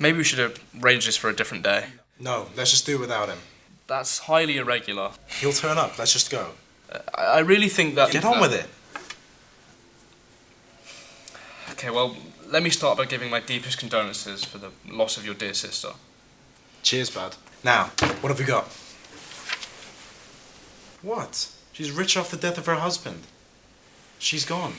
Maybe we should arrange this for a different day. No, let's just do without him. That's highly irregular. He'll turn up, let's just go. I really think that... Get on with it. Okay, well, let me start by giving my deepest condolences for the loss of your dear sister. Cheers, bud. Now, what have we got? What? She's rich off the death of her husband. She's gone.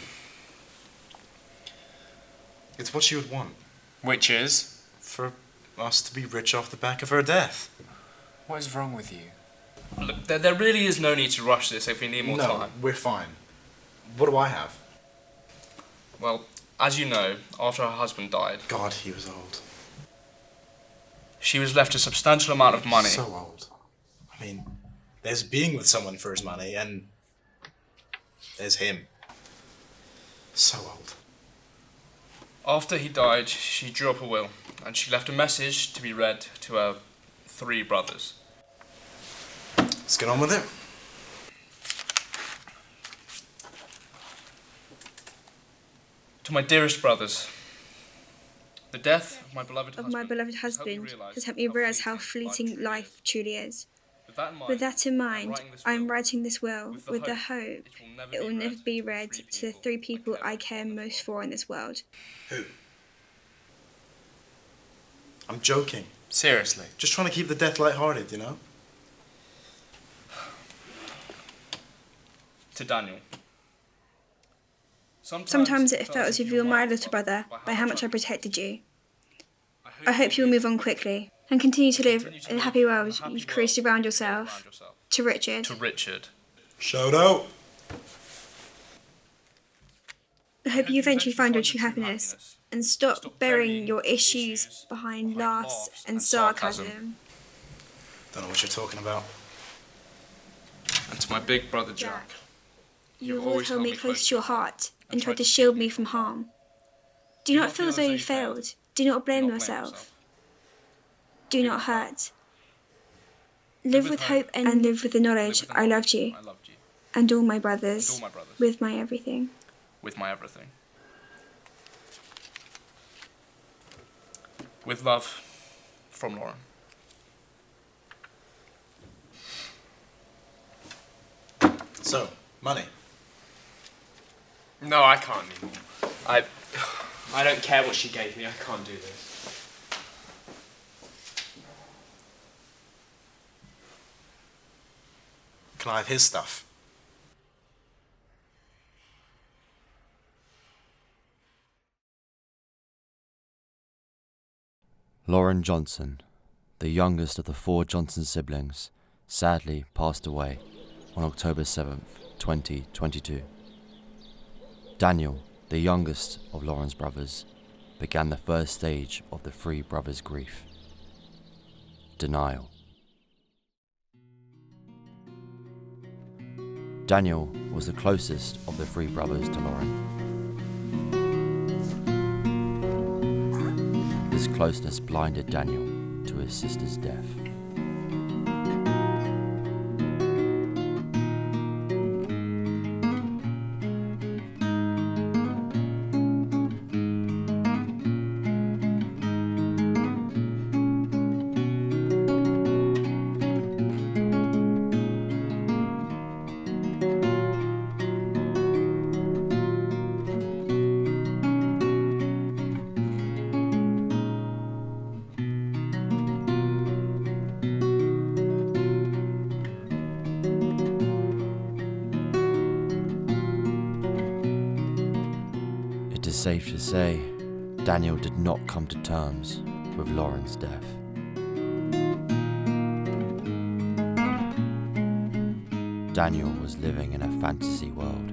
It's what she would want. Which is? For us to be rich off the back of her death. What is wrong with you? Look, there really is no need to rush this if we need more time. No, we're fine. What do I have? Well, as you know, after her husband died... God, he was old. She was left a substantial amount of money. So old. I mean, there's being with someone for his money, and there's him. So old. After he died, she drew up a will, and she left a message to be read to her 3 brothers. Let's get on with it. To my dearest brothers, the death of my beloved husband has helped me realise how fleeting life truly is. With that in mind, I am writing this will with the hope it will never be read to the 3 people I care most for in this world. Who? I'm joking. Seriously? Just trying to keep the death lighthearted, you know? To Daniel. Sometimes it felt as if you were my little brother by how much I protected you. I hope you will move on quickly and continue to live in the happy world you've created around yourself. To Richard. To Richard. Shout out! I hope you eventually find your true happiness and stop burying your issues behind laughs and sarcasm. Don't know what you're talking about. And to my big brother Jack. You have always held me close to your heart and tried to shield me from harm. Do not feel as though you failed. Do not blame yourself. Do not hurt. Live with hope and live with the knowledge I loved you and all my brothers with my everything. With my everything. With love, from Lauren. So, money. No, I can't anymore. I don't care what she gave me, I can't do this. Can I have his stuff? Lauren Johnston, the youngest of the 4 Johnston siblings, sadly passed away on October 7th, 2022. Daniel, the youngest of Lauren's brothers, began the first stage of the 3 brothers' grief: denial. Daniel was the closest of the 3 brothers to Lauren. This closeness blinded Daniel to his sister's death. It is safe to say, Daniel did not come to terms with Lauren's death. Daniel was living in a fantasy world.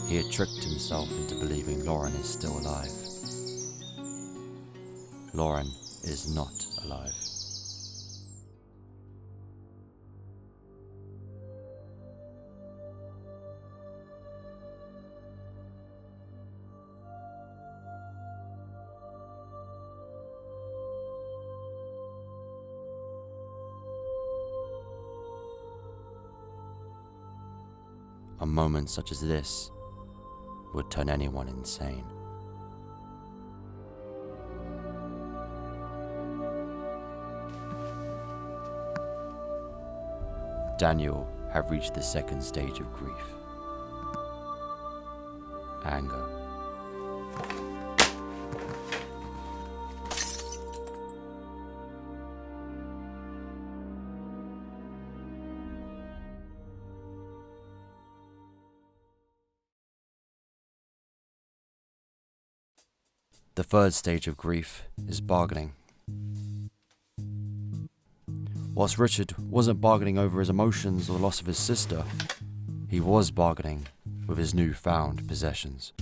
He had tricked himself into believing Lauren is still alive. Lauren is not alive. a moment such as this would turn anyone insane. Daniel had reached the second stage of grief. Anger. The third stage of grief is bargaining. Whilst Richard wasn't bargaining over his emotions or the loss of his sister, he was bargaining with his newfound possessions.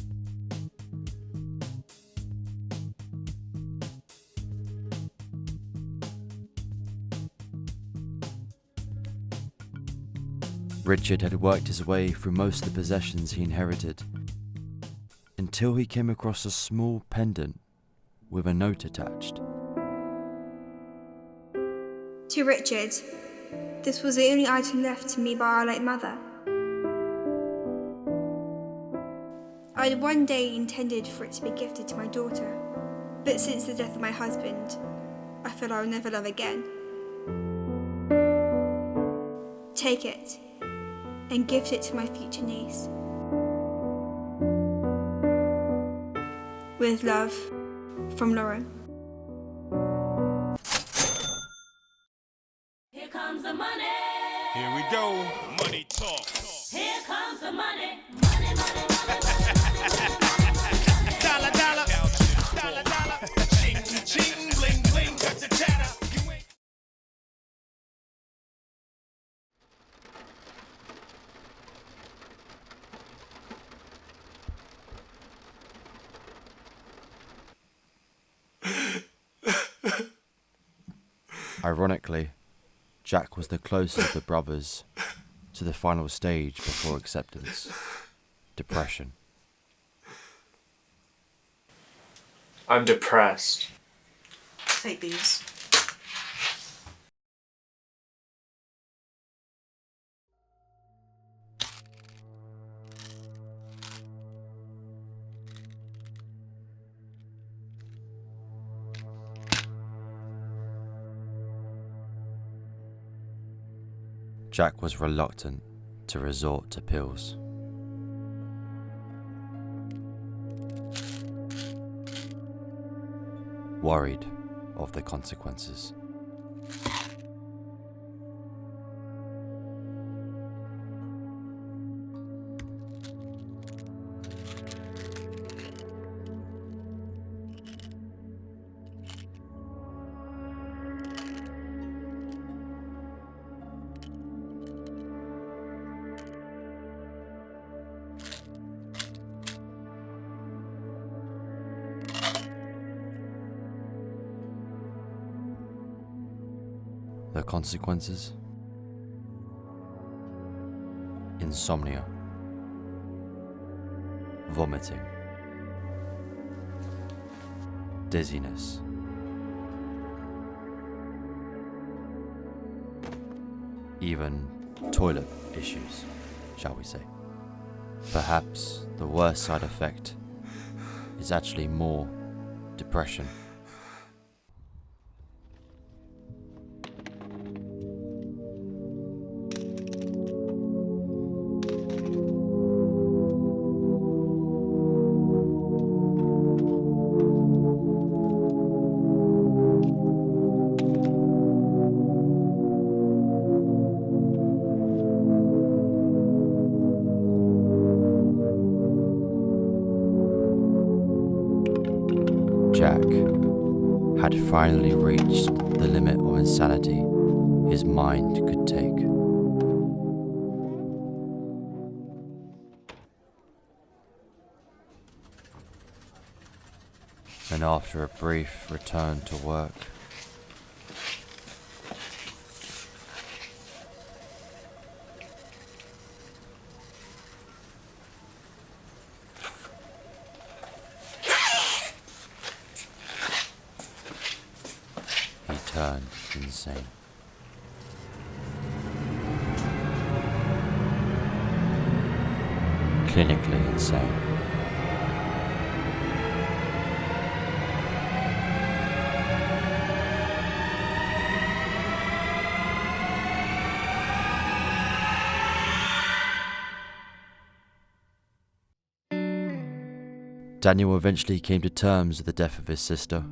Richard had worked his way through most of the possessions he inherited, until he came across a small pendant with a note attached. To Richard, this was the only item left to me by our late mother. I had one day intended for it to be gifted to my daughter, but since the death of my husband, I feel I will never love again. Take it, and gift it to my future niece. With love, from Lauren. Here comes the money. Here we go. Money talk. Here comes the money. Money, money, money, money. Dollar, dollar. Dollar, dollar. Ching, ching, bling, bling. Got the chatter. You ain't. Ironically, Jack was the closest of the brothers to the final stage before acceptance: depression. I'm depressed. Take these. Jack was reluctant to resort to pills. Worried of the consequences. The consequences? Insomnia, vomiting, dizziness, even toilet issues, shall we say. Perhaps the worst side effect is actually more depression. Jack had finally reached the limit of insanity his mind could take. And after a brief return to work, he turned insane. clinically insane. Daniel eventually came to terms with the death of his sister.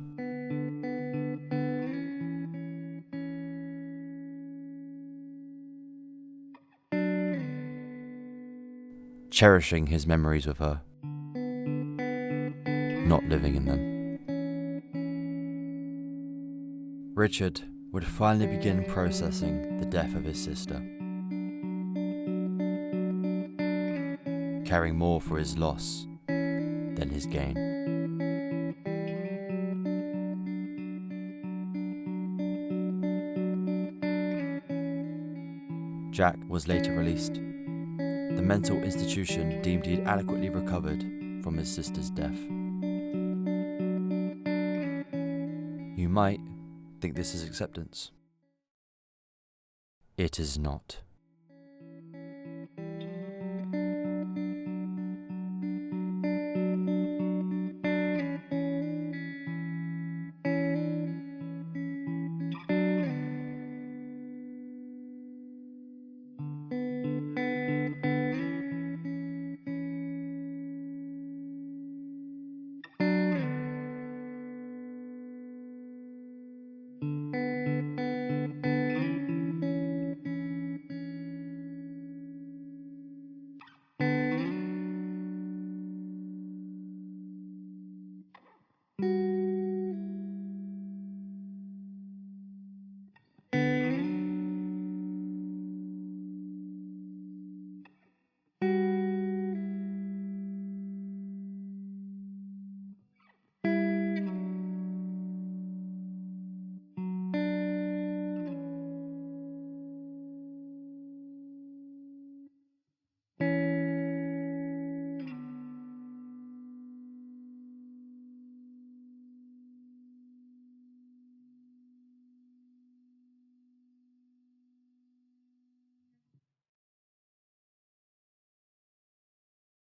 Cherishing his memories of her, not living in them. Richard would finally begin processing the death of his sister, caring more for his loss than his gain. Jack was later released. The mental institution deemed he had adequately recovered from his sister's death. You might think this is acceptance. It is not.